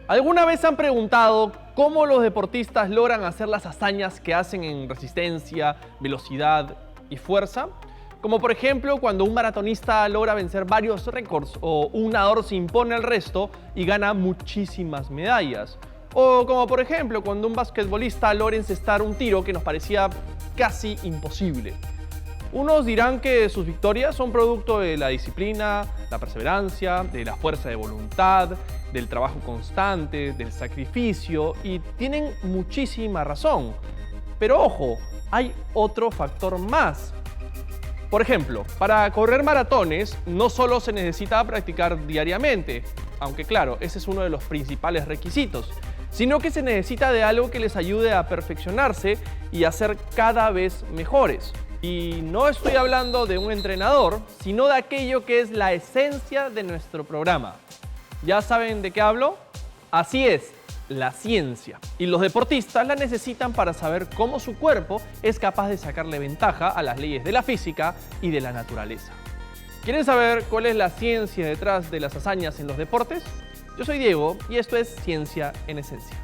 ¿Alguna vez han preguntado cómo los deportistas logran hacer las hazañas que hacen en resistencia, velocidad y fuerza? Como por ejemplo cuando un maratonista logra vencer varios récords o un nadador se impone al resto y gana muchísimas medallas. O como por ejemplo cuando un basquetbolista logra encestar un tiro que nos parecía casi imposible. Unos dirán que sus victorias son producto de la disciplina, la perseverancia, de la fuerza de voluntad, del trabajo constante, del sacrificio, y tienen muchísima razón. Pero ojo, hay otro factor más. Por ejemplo, para correr maratones no solo se necesita practicar diariamente, aunque claro, ese es uno de los principales requisitos, sino que se necesita de algo que les ayude a perfeccionarse y a ser cada vez mejores. Y no estoy hablando de un entrenador, sino de aquello que es la esencia de nuestro programa. ¿Ya saben de qué hablo? Así es, la ciencia. Y los deportistas la necesitan para saber cómo su cuerpo es capaz de sacarle ventaja a las leyes de la física y de la naturaleza. ¿Quieren saber cuál es la ciencia detrás de las hazañas en los deportes? Yo soy Diego y esto es Ciencia en Esencia.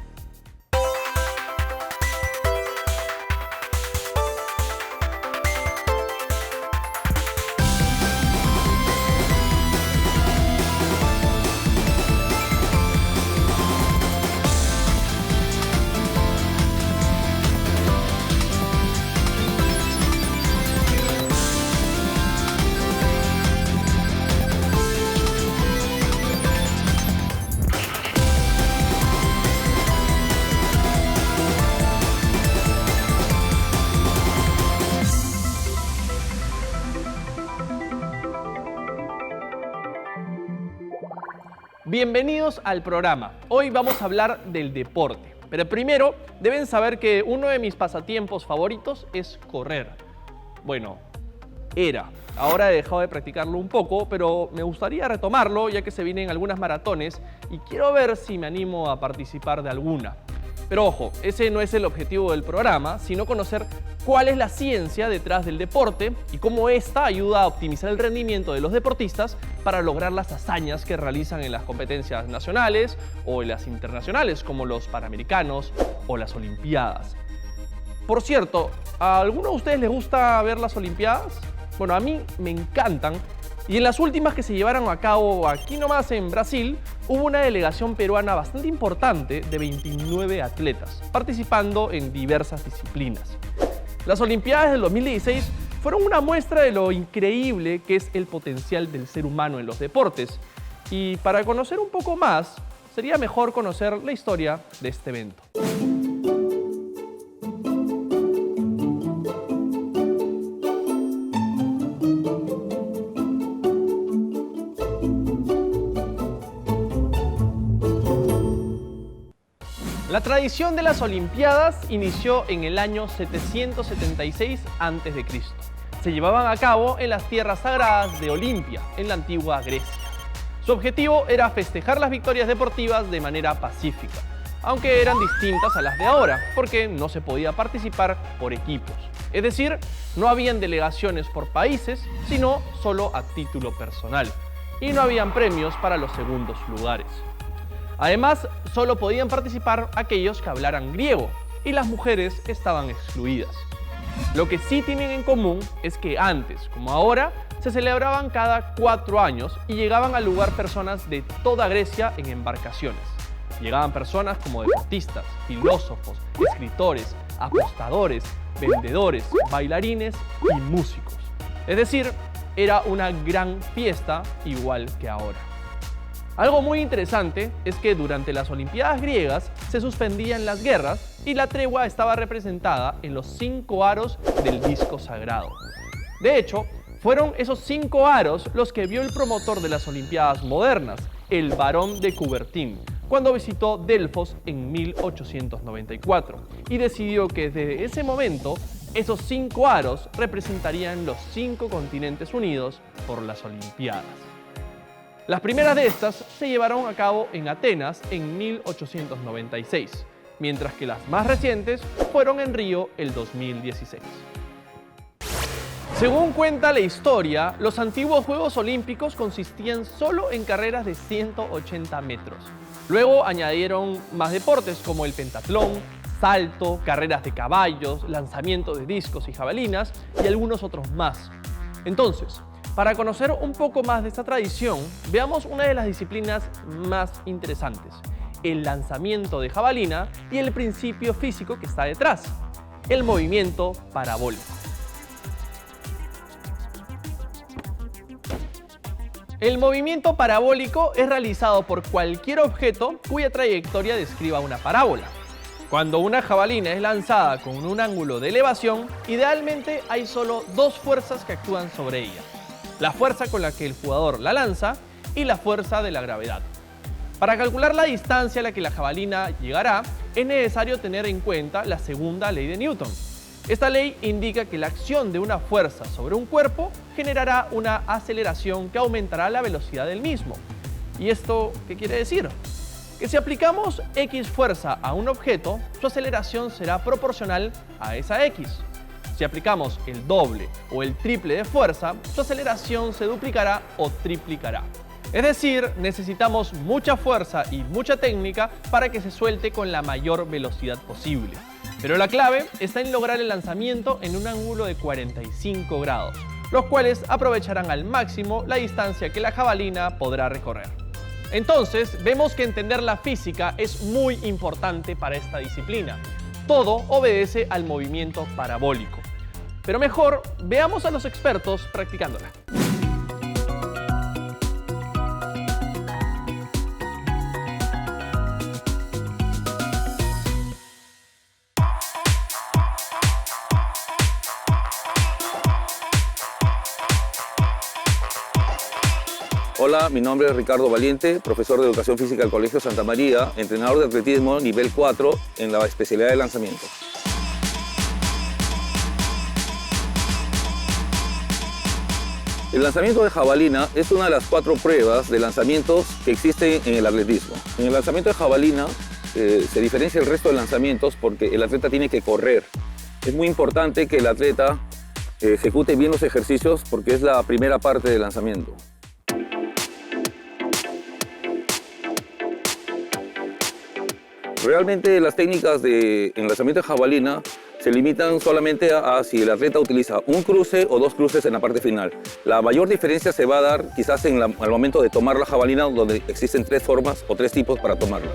Bienvenidos al programa. Hoy vamos a hablar del deporte. Pero primero deben saber que uno de mis pasatiempos favoritos es correr. Bueno, era. Ahora he dejado de practicarlo un poco, pero me gustaría retomarlo ya que se vienen algunas maratones y quiero ver si me animo a participar de alguna. Pero ojo, ese no es el objetivo del programa, sino conocer cuál es la ciencia detrás del deporte y cómo esta ayuda a optimizar el rendimiento de los deportistas para lograr las hazañas que realizan en las competencias nacionales o en las internacionales, como los Panamericanos o las Olimpiadas. Por cierto, ¿a alguno de ustedes les gusta ver las Olimpiadas? Bueno, a mí me encantan. Y en las últimas que se llevaron a cabo aquí nomás en Brasil, hubo una delegación peruana bastante importante de 29 atletas, participando en diversas disciplinas. Las Olimpiadas del 2016 fueron una muestra de lo increíble que es el potencial del ser humano en los deportes. Y para conocer un poco más, sería mejor conocer la historia de este evento. La tradición de las Olimpiadas inició en el año 776 a.C. Se llevaban a cabo en las tierras sagradas de Olimpia, en la antigua Grecia. Su objetivo era festejar las victorias deportivas de manera pacífica, aunque eran distintas a las de ahora, porque no se podía participar por equipos. Es decir, no habían delegaciones por países, sino solo a título personal. Y no habían premios para los segundos lugares. Además, solo podían participar aquellos que hablaran griego y las mujeres estaban excluidas. Lo que sí tienen en común es que antes, como ahora, se celebraban cada 4 años y llegaban al lugar personas de toda Grecia en embarcaciones. Llegaban personas como deportistas, filósofos, escritores, apostadores, vendedores, bailarines y músicos. Es decir, era una gran fiesta igual que ahora. Algo muy interesante es que durante las Olimpiadas griegas se suspendían las guerras y la tregua estaba representada en los 5 aros del disco sagrado. De hecho, fueron esos 5 aros los que vio el promotor de las Olimpiadas modernas, el barón de Coubertin, cuando visitó Delfos en 1894 y decidió que desde ese momento esos 5 aros representarían los 5 continentes unidos por las Olimpiadas. Las primeras de estas se llevaron a cabo en Atenas en 1896, mientras que las más recientes fueron en Río el 2016. Según cuenta la historia, los antiguos Juegos Olímpicos consistían solo en carreras de 180 metros. Luego añadieron más deportes como el pentatlón, salto, carreras de caballos, lanzamiento de discos y jabalinas y algunos otros más. Entonces, para conocer un poco más de esta tradición, veamos una de las disciplinas más interesantes, el lanzamiento de jabalina y el principio físico que está detrás, el movimiento parabólico. El movimiento parabólico es realizado por cualquier objeto cuya trayectoria describa una parábola. Cuando una jabalina es lanzada con un ángulo de elevación, idealmente hay solo dos fuerzas que actúan sobre ella: la fuerza con la que el jugador la lanza y la fuerza de la gravedad. Para calcular la distancia a la que la jabalina llegará, es necesario tener en cuenta la segunda ley de Newton. Esta ley indica que la acción de una fuerza sobre un cuerpo generará una aceleración que aumentará la velocidad del mismo. ¿Y esto qué quiere decir? Que si aplicamos X fuerza a un objeto, su aceleración será proporcional a esa X. Si aplicamos el doble o el triple de fuerza, su aceleración se duplicará o triplicará. Es decir, necesitamos mucha fuerza y mucha técnica para que se suelte con la mayor velocidad posible. Pero la clave está en lograr el lanzamiento en un ángulo de 45 grados, los cuales aprovecharán al máximo la distancia que la jabalina podrá recorrer. Entonces, vemos que entender la física es muy importante para esta disciplina. Todo obedece al movimiento parabólico. Pero mejor, veamos a los expertos practicándola. Hola, mi nombre es Ricardo Valiente, profesor de Educación Física del Colegio Santa María, entrenador de atletismo nivel 4 en la especialidad de lanzamiento. El lanzamiento de jabalina es una de las 4 pruebas de lanzamientos que existen en el atletismo. En el lanzamiento de jabalina se diferencia del resto de lanzamientos porque el atleta tiene que correr. Es muy importante que el atleta ejecute bien los ejercicios porque es la primera parte del lanzamiento. Realmente las técnicas de lanzamiento de jabalina se limitan solamente a si el atleta utiliza un cruce o 2 cruces en la parte final. La mayor diferencia se va a dar quizás al momento de tomar la jabalina, donde existen 3 formas o 3 tipos para tomarla.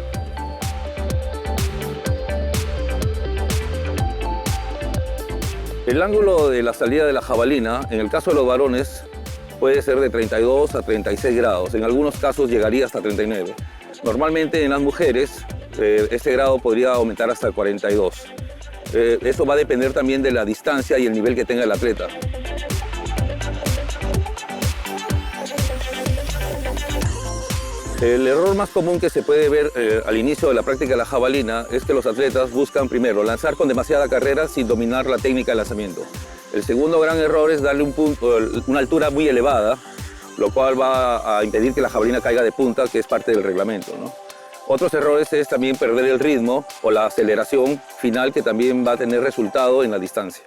El ángulo de la salida de la jabalina, en el caso de los varones, puede ser de 32 a 36 grados. En algunos casos llegaría hasta 39. Normalmente en las mujeres, este grado podría aumentar hasta 42. Eso va a depender también de la distancia y el nivel que tenga el atleta. El error más común que se puede ver al inicio de la práctica de la jabalina es que los atletas buscan primero lanzar con demasiada carrera sin dominar la técnica de lanzamiento. El segundo gran error es darle una altura muy elevada, lo cual va a impedir que la jabalina caiga de punta, que es parte del reglamento, ¿no? Otros errores es también perder el ritmo o la aceleración final, que también va a tener resultado en la distancia.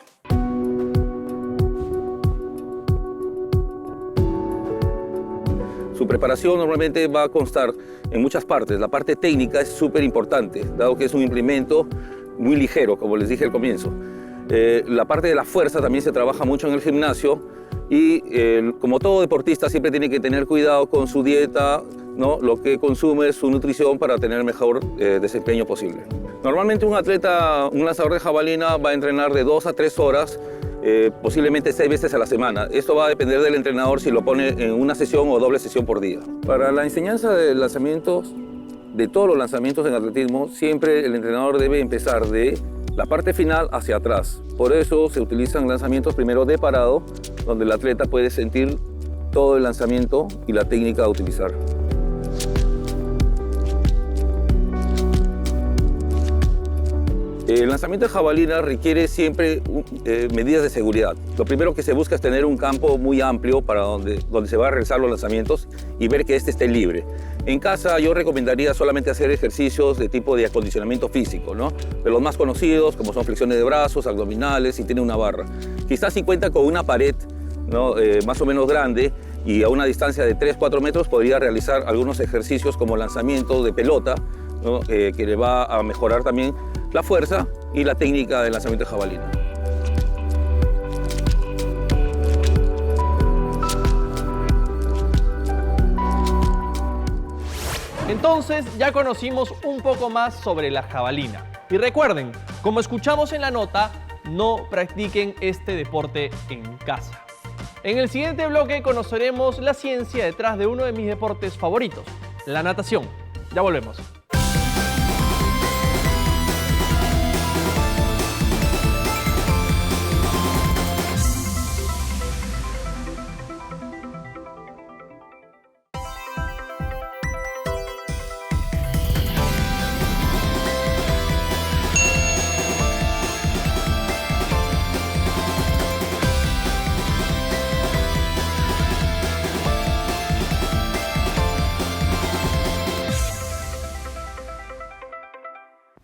Su preparación normalmente va a constar en muchas partes. La parte técnica es súper importante, dado que es un implemento muy ligero, como les dije al comienzo. La parte de la fuerza también se trabaja mucho en el gimnasio y como todo deportista siempre tiene que tener cuidado con su dieta, ¿no? Lo que consume, su nutrición, para tener el mejor desempeño posible. Normalmente un lanzador de jabalina va a entrenar de 2 a 3 horas, posiblemente 6 veces a la semana. Esto va a depender del entrenador si lo pone en una sesión o doble sesión por día. Para la enseñanza de lanzamientos, de todos los lanzamientos en atletismo, siempre el entrenador debe empezar de la parte final hacia atrás. Por eso se utilizan lanzamientos primero de parado, donde el atleta puede sentir todo el lanzamiento y la técnica a utilizar. El lanzamiento de jabalina requiere siempre medidas de seguridad. Lo primero que se busca es tener un campo muy amplio para donde se van a realizar los lanzamientos y ver que este esté libre. En casa yo recomendaría solamente hacer ejercicios de tipo de acondicionamiento físico, ¿no? De los más conocidos, como son flexiones de brazos, abdominales, y tiene una barra. Quizás si cuenta con una pared ¿no? Más o menos grande, y a una distancia de 3-4 metros podría realizar algunos ejercicios como lanzamiento de pelota, ¿no? Que le va a mejorar también la fuerza y la técnica de lanzamiento de jabalina. Entonces ya conocimos un poco más sobre la jabalina. Y recuerden, como escuchamos en la nota, no practiquen este deporte en casa. En el siguiente bloque conoceremos la ciencia detrás de uno de mis deportes favoritos, la natación. Ya volvemos.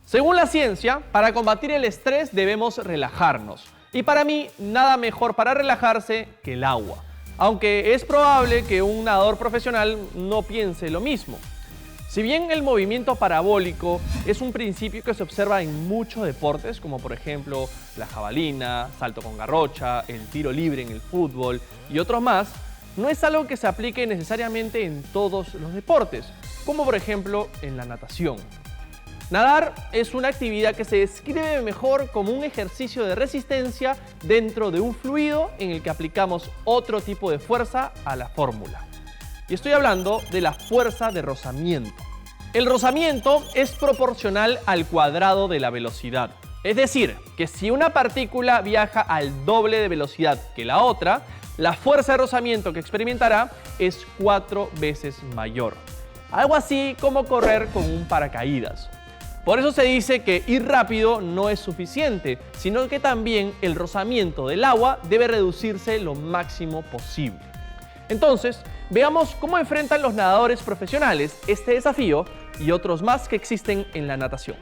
Según la ciencia, para combatir el estrés debemos relajarnos. Y para mí, nada mejor para relajarse que el agua. Aunque es probable que un nadador profesional no piense lo mismo. Si bien el movimiento parabólico es un principio que se observa en muchos deportes, como por ejemplo la jabalina, salto con garrocha, el tiro libre en el fútbol y otros más, no es algo que se aplique necesariamente en todos los deportes, como por ejemplo en la natación. Nadar es una actividad que se describe mejor como un ejercicio de resistencia dentro de un fluido en el que aplicamos otro tipo de fuerza a la fórmula. Y estoy hablando de la fuerza de rozamiento. El rozamiento es proporcional al cuadrado de la velocidad. Es decir, que si una partícula viaja al doble de velocidad que la otra, la fuerza de rozamiento que experimentará es 4 veces mayor. Algo así como correr con un paracaídas. Por eso se dice que ir rápido no es suficiente, sino que también el rozamiento del agua debe reducirse lo máximo posible. Entonces, veamos cómo enfrentan los nadadores profesionales este desafío y otros más que existen en la natación.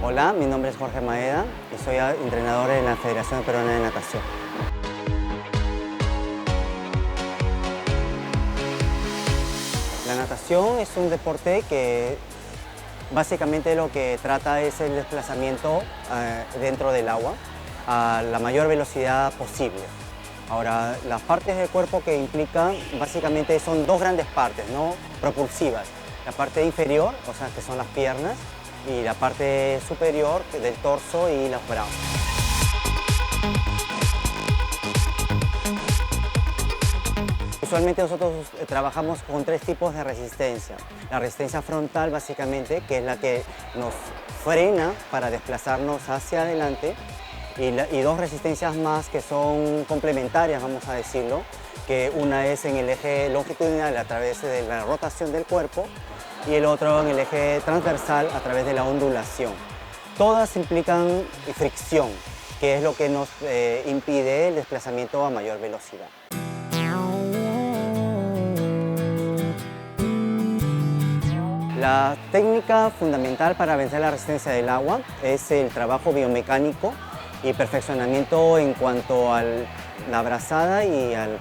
Hola, mi nombre es Jorge Maeda y soy entrenador en la Federación Peruana de Natación. La natación es un deporte que básicamente lo que trata es el desplazamiento dentro del agua a la mayor velocidad posible. Ahora, las partes del cuerpo que implican básicamente son dos grandes partes, ¿no? Propulsivas. La parte inferior, o sea, que son las piernas, y la parte superior del torso y los brazos. Usualmente nosotros trabajamos con 3 tipos de resistencia. La resistencia frontal, básicamente, que es la que nos frena para desplazarnos hacia adelante, y 2 resistencias más que son complementarias, vamos a decirlo, que una es en el eje longitudinal a través de la rotación del cuerpo, y el otro en el eje transversal a través de la ondulación. Todas implican fricción, que es lo que nos impide el desplazamiento a mayor velocidad. La técnica fundamental para vencer la resistencia del agua es el trabajo biomecánico y perfeccionamiento en cuanto a la brazada y al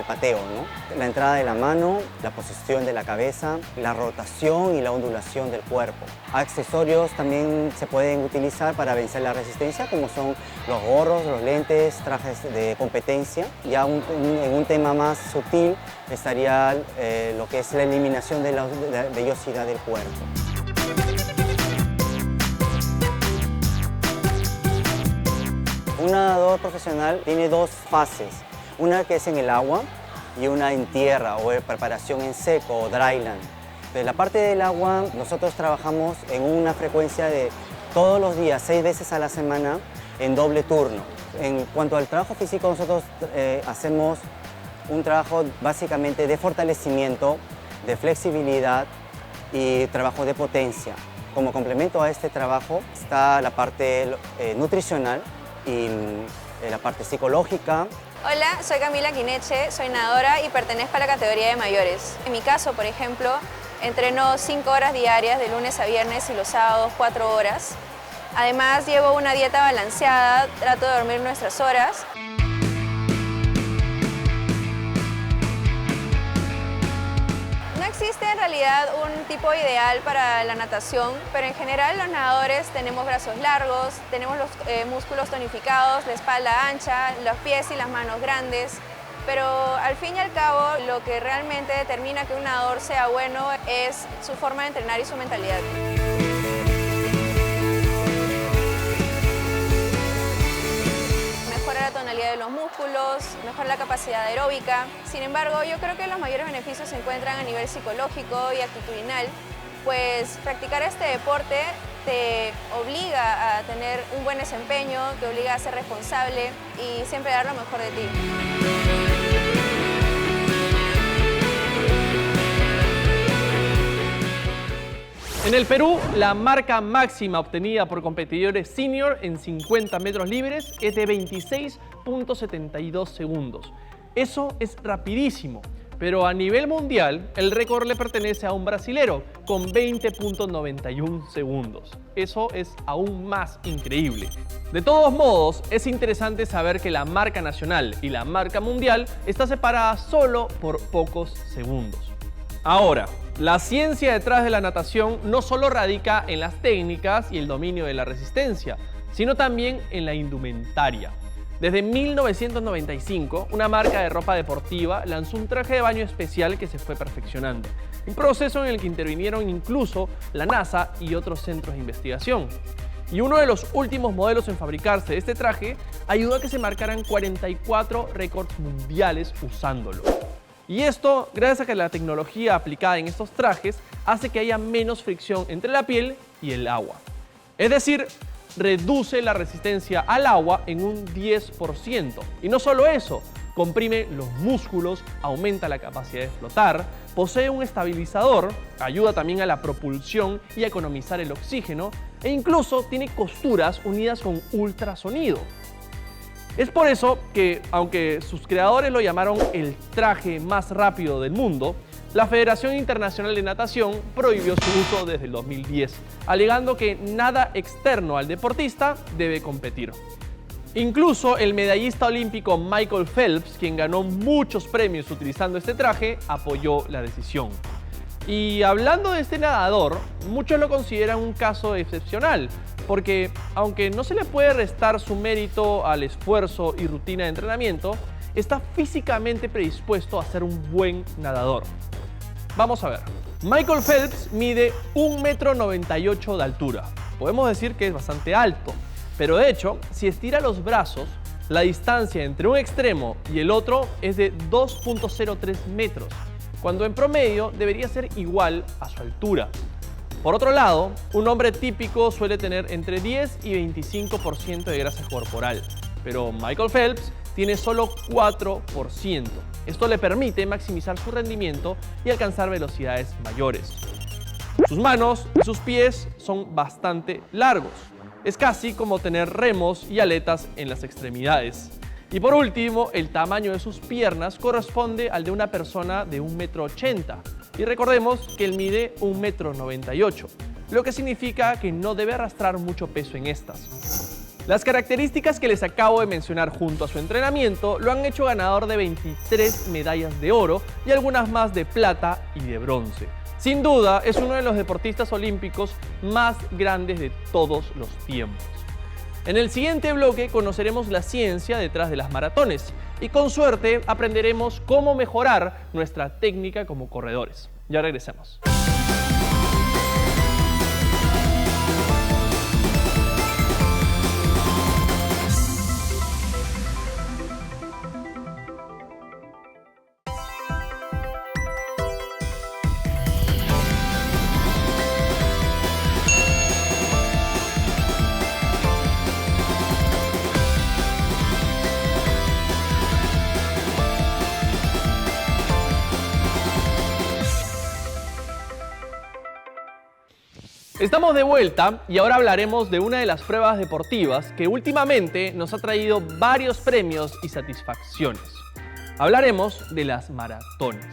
pateo, ¿no? La entrada de la mano, la posición de la cabeza, la rotación y la ondulación del cuerpo. Accesorios también se pueden utilizar para vencer la resistencia, como son los gorros, los lentes, trajes de competencia. Ya en un tema más sutil estaría lo que es la eliminación de la vellosidad del cuerpo. Un nadador profesional tiene 2 fases, una que es en el agua y una en tierra o en preparación en seco o dryland. En la parte del agua nosotros trabajamos en una frecuencia de todos los días, 6 veces a la semana en doble turno. En cuanto al trabajo físico, nosotros hacemos un trabajo básicamente de fortalecimiento, de flexibilidad y trabajo de potencia. Como complemento a este trabajo está la parte nutricional, y la parte psicológica. Hola, soy Camila Quineche, soy nadadora y pertenezco a la categoría de mayores. En mi caso, por ejemplo, entreno 5 horas diarias de lunes a viernes y los sábados 4 horas. Además, llevo una dieta balanceada, trato de dormir nuestras horas. No existe en realidad un tipo ideal para la natación, pero en general los nadadores tenemos brazos largos, tenemos los músculos tonificados, la espalda ancha, los pies y las manos grandes. Pero al fin y al cabo, lo que realmente determina que un nadador sea bueno es su forma de entrenar y su mentalidad. Mejora la tonalidad de los músculos, mejora la capacidad aeróbica. Sin embargo, yo creo que los mayores beneficios se encuentran a nivel psicológico y actitudinal, pues practicar este deporte te obliga a tener un buen desempeño, te obliga a ser responsable y siempre dar lo mejor de ti. En el Perú, la marca máxima obtenida por competidores senior en 50 metros libres es de 26.72 segundos. Eso es rapidísimo, pero a nivel mundial el récord le pertenece a un brasilero con 20.91 segundos. Eso es aún más increíble. De todos modos, es interesante saber que la marca nacional y la marca mundial está separada solo por pocos segundos. Ahora, la ciencia detrás de la natación no solo radica en las técnicas y el dominio de la resistencia, sino también en la indumentaria. Desde 1995, una marca de ropa deportiva lanzó un traje de baño especial que se fue perfeccionando, un proceso en el que intervinieron incluso la NASA y otros centros de investigación. Y uno de los últimos modelos en fabricarse de este traje ayudó a que se marcaran 44 récords mundiales usándolo. Y esto, gracias a que la tecnología aplicada en estos trajes hace que haya menos fricción entre la piel y el agua. Es decir, reduce la resistencia al agua en un 10%. Y no solo eso, comprime los músculos, aumenta la capacidad de flotar, posee un estabilizador, ayuda también a la propulsión y a economizar el oxígeno, e incluso tiene costuras unidas con ultrasonido. Es por eso que, aunque sus creadores lo llamaron el traje más rápido del mundo, la Federación Internacional de Natación prohibió su uso desde el 2010, alegando que nada externo al deportista debe competir. Incluso el medallista olímpico Michael Phelps, quien ganó muchos premios utilizando este traje, apoyó la decisión. Y hablando de este nadador, muchos lo consideran un caso excepcional, porque aunque no se le puede restar su mérito al esfuerzo y rutina de entrenamiento, está físicamente predispuesto a ser un buen nadador. Vamos a ver. Michael Phelps mide 1,98 m de altura. Podemos decir que es bastante alto, pero de hecho, si estira los brazos, la distancia entre un extremo y el otro es de 2,03 metros, cuando en promedio debería ser igual a su altura. Por otro lado, un hombre típico suele tener entre 10 y 25% de grasa corporal, pero Michael Phelps tiene solo 4%. Esto le permite maximizar su rendimiento y alcanzar velocidades mayores. Sus manos y sus pies son bastante largos. Es casi como tener remos y aletas en las extremidades. Y por último, el tamaño de sus piernas corresponde al de una persona de 1,80 m. Y recordemos que él mide 1,98 m, lo que significa que no debe arrastrar mucho peso en estas. Las características que les acabo de mencionar junto a su entrenamiento lo han hecho ganador de 23 medallas de oro y algunas más de plata y de bronce. Sin duda, es uno de los deportistas olímpicos más grandes de todos los tiempos. En el siguiente bloque conoceremos la ciencia detrás de las maratones y con suerte aprenderemos cómo mejorar nuestra técnica como corredores. Ya regresamos. Estamos de vuelta y ahora hablaremos de una de las pruebas deportivas que últimamente nos ha traído varios premios y satisfacciones. Hablaremos de las maratones.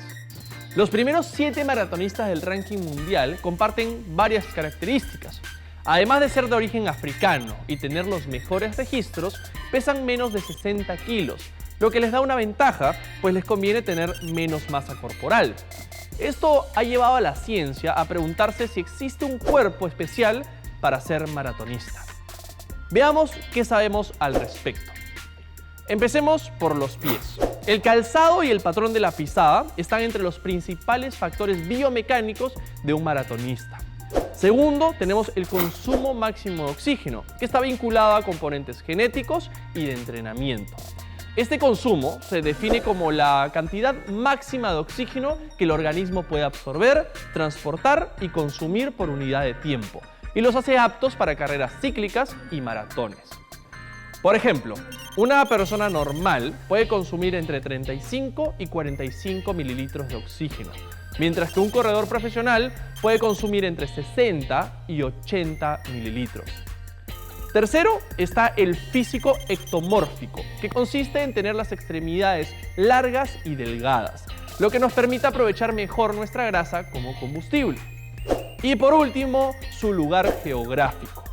Los primeros 7 maratonistas del ranking mundial comparten varias características. Además de ser de origen africano y tener los mejores registros, pesan menos de 60 kilos, lo que les da una ventaja, pues les conviene tener menos masa corporal. Esto ha llevado a la ciencia a preguntarse si existe un cuerpo especial para ser maratonista. Veamos qué sabemos al respecto. Empecemos por los pies. El calzado y el patrón de la pisada están entre los principales factores biomecánicos de un maratonista. Segundo, tenemos el consumo máximo de oxígeno, que está vinculado a componentes genéticos y de entrenamiento. Este consumo se define como la cantidad máxima de oxígeno que el organismo puede absorber, transportar y consumir por unidad de tiempo, y los hace aptos para carreras cíclicas y maratones. Por ejemplo, una persona normal puede consumir entre 35 y 45 mililitros de oxígeno, mientras que un corredor profesional puede consumir entre 60 y 80 mililitros. Tercero está el físico ectomórfico, que consiste en tener las extremidades largas y delgadas, lo que nos permite aprovechar mejor nuestra grasa como combustible. Y por último, su lugar geográfico.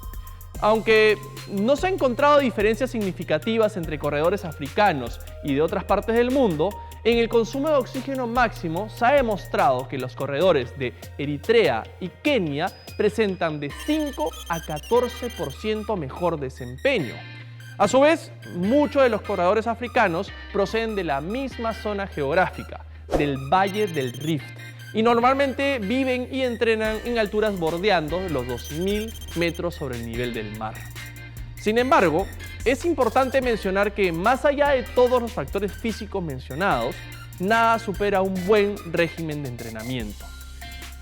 Aunque no se han encontrado diferencias significativas entre corredores africanos y de otras partes del mundo, en el consumo de oxígeno máximo se ha demostrado que los corredores de Eritrea y Kenia presentan de 5 a 14% mejor desempeño. A su vez, muchos de los corredores africanos proceden de la misma zona geográfica, del Valle del Rift, y normalmente viven y entrenan en alturas bordeando los 2.000 metros sobre el nivel del mar. Sin embargo, es importante mencionar que más allá de todos los factores físicos mencionados, nada supera un buen régimen de entrenamiento.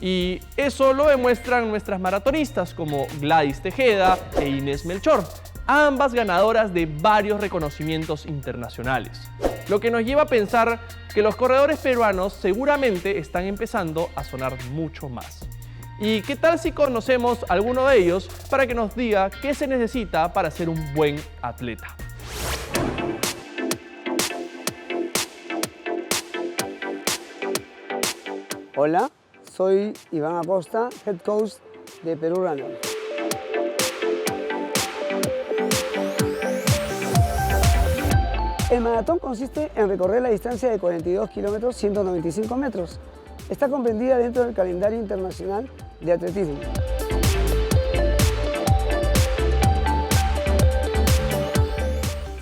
Y eso lo demuestran nuestras maratonistas como Gladys Tejeda e Inés Melchor, ambas ganadoras de varios reconocimientos internacionales. Lo que nos lleva a pensar que los corredores peruanos seguramente están empezando a sonar mucho más. ¿Y qué tal si conocemos a alguno de ellos para que nos diga qué se necesita para ser un buen atleta? Hola, soy Iván Acosta, Head Coach de Perú Runner. El maratón consiste en recorrer la distancia de 42 kilómetros 195 metros. Está comprendida dentro del calendario internacional de atletismo.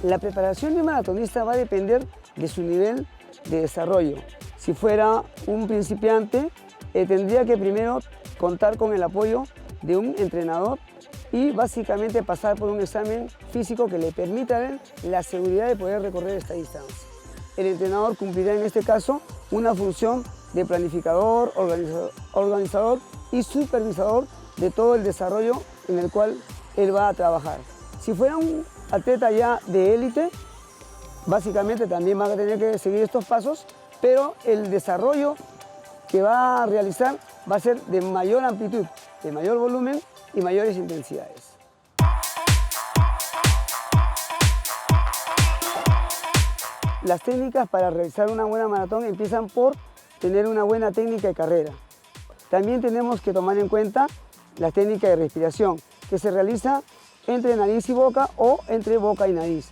La preparación de un maratonista va a depender de su nivel de desarrollo. Si fuera un principiante, tendría que primero contar con el apoyo de un entrenador y básicamente pasar por un examen físico que le permita a él la seguridad de poder recorrer esta distancia. El entrenador cumplirá en este caso una función de planificador, organizador y supervisador de todo el desarrollo en el cual él va a trabajar. Si fuera un atleta ya de élite, básicamente también va a tener que seguir estos pasos, pero el desarrollo que va a realizar va a ser de mayor amplitud, de mayor volumen y mayores intensidades. Las técnicas para realizar una buena maratón empiezan por tener una buena técnica de carrera. También tenemos que tomar en cuenta la técnica de respiración, que se realiza entre nariz y boca o entre boca y nariz.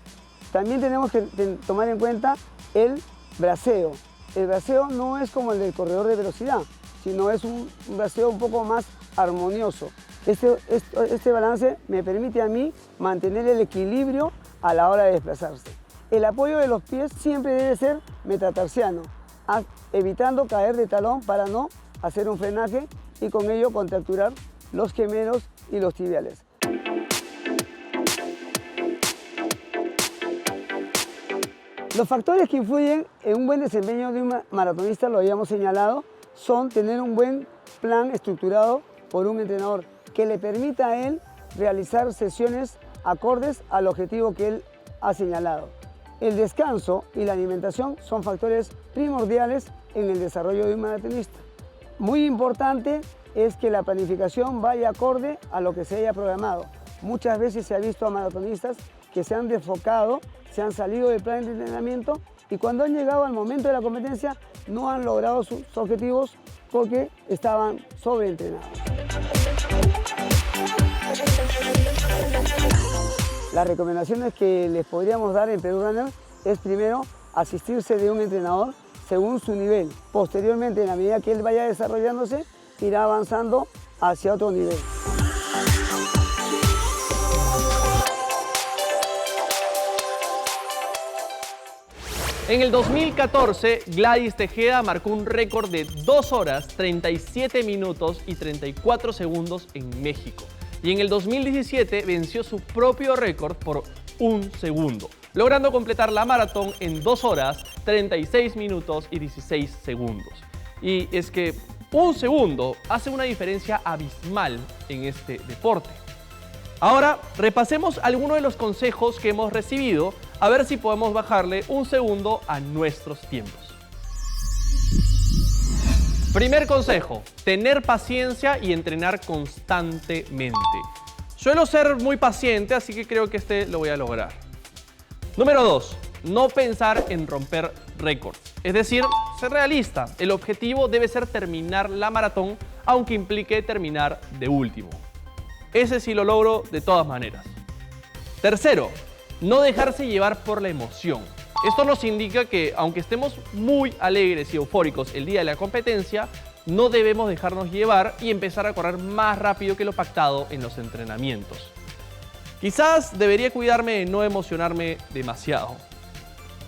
También tenemos que tomar en cuenta el braceo. El braceo no es como el del corredor de velocidad, sino es un braceo un poco más armonioso. Este balance me permite a mí mantener el equilibrio a la hora de desplazarse. El apoyo de los pies siempre debe ser metatarsiano, evitando caer de talón para no hacer un frenaje y con ello contracturar los gemelos y los tibiales. Los factores que influyen en un buen desempeño de un maratonista, lo habíamos señalado, son tener un buen plan estructurado por un entrenador que le permita a él realizar sesiones acordes al objetivo que él ha señalado. El descanso y la alimentación son factores primordiales en el desarrollo de un maratonista. Muy importante es que la planificación vaya acorde a lo que se haya programado. Muchas veces se ha visto a maratonistas que se han desfocado, se han salido del plan de entrenamiento y cuando han llegado al momento de la competencia no han logrado sus objetivos porque estaban sobreentrenados. Las recomendaciones que les podríamos dar en Perú Runner es primero asistirse de un entrenador según su nivel. Posteriormente, en la medida que él vaya desarrollándose, irá avanzando hacia otro nivel. En el 2014, Gladys Tejeda marcó un récord de 2 horas, 37 minutos y 34 segundos en México. Y en el 2017 venció su propio récord por 1 segundo, logrando completar la maratón en 2 horas, 36 minutos y 16 segundos. Y es que 1 segundo hace una diferencia abismal en este deporte. Ahora, repasemos algunos de los consejos que hemos recibido a ver si podemos bajarle 1 segundo a nuestros tiempos. Primer consejo, tener paciencia y entrenar constantemente. Suelo ser muy paciente, así que creo que este lo voy a lograr. Número 2, no pensar en romper récords. Es decir, ser realista. El objetivo debe ser terminar la maratón, aunque implique terminar de último. Ese sí lo logro de todas maneras. Tercero, no dejarse llevar por la emoción. Esto nos indica que, aunque estemos muy alegres y eufóricos el día de la competencia, no debemos dejarnos llevar y empezar a correr más rápido que lo pactado en los entrenamientos. Quizás debería cuidarme de no emocionarme demasiado.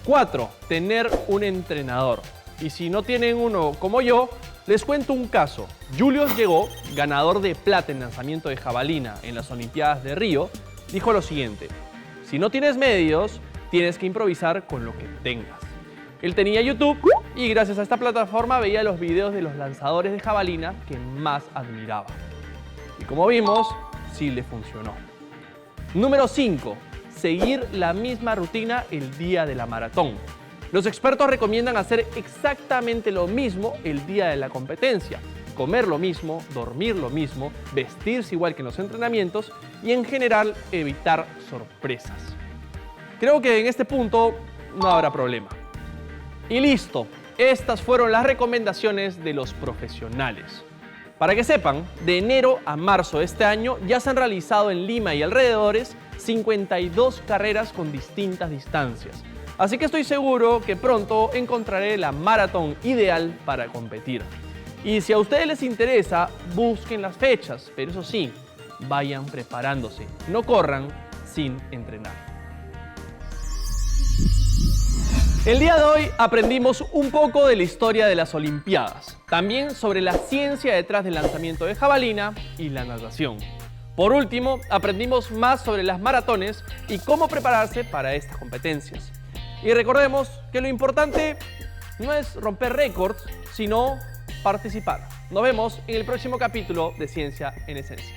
4. Tener un entrenador. Y si no tienen uno como yo, les cuento un caso. Julius Llegó, ganador de plata en lanzamiento de jabalina en las Olimpiadas de Río, dijo lo siguiente: si no tienes medios, tienes que improvisar con lo que tengas. Él tenía YouTube y gracias a esta plataforma veía los videos de los lanzadores de jabalina que más admiraba. Y como vimos, sí le funcionó. Número 5. Seguir la misma rutina el día de la maratón. Los expertos recomiendan hacer exactamente lo mismo el día de la competencia. Comer lo mismo, dormir lo mismo, vestirse igual que en los entrenamientos y en general evitar sorpresas. Creo que en este punto no habrá problema. Y listo, estas fueron las recomendaciones de los profesionales. Para que sepan, de enero a marzo de este año ya se han realizado en Lima y alrededores 52 carreras con distintas distancias. Así que estoy seguro que pronto encontraré la maratón ideal para competir. Y si a ustedes les interesa, busquen las fechas, pero eso sí, vayan preparándose, no corran sin entrenar. El día de hoy aprendimos un poco de la historia de las Olimpiadas, también sobre la ciencia detrás del lanzamiento de jabalina y la natación. Por último, aprendimos más sobre las maratones y cómo prepararse para estas competencias. Y recordemos que lo importante no es romper récords, sino participar. Nos vemos en el próximo capítulo de Ciencia en Esencia.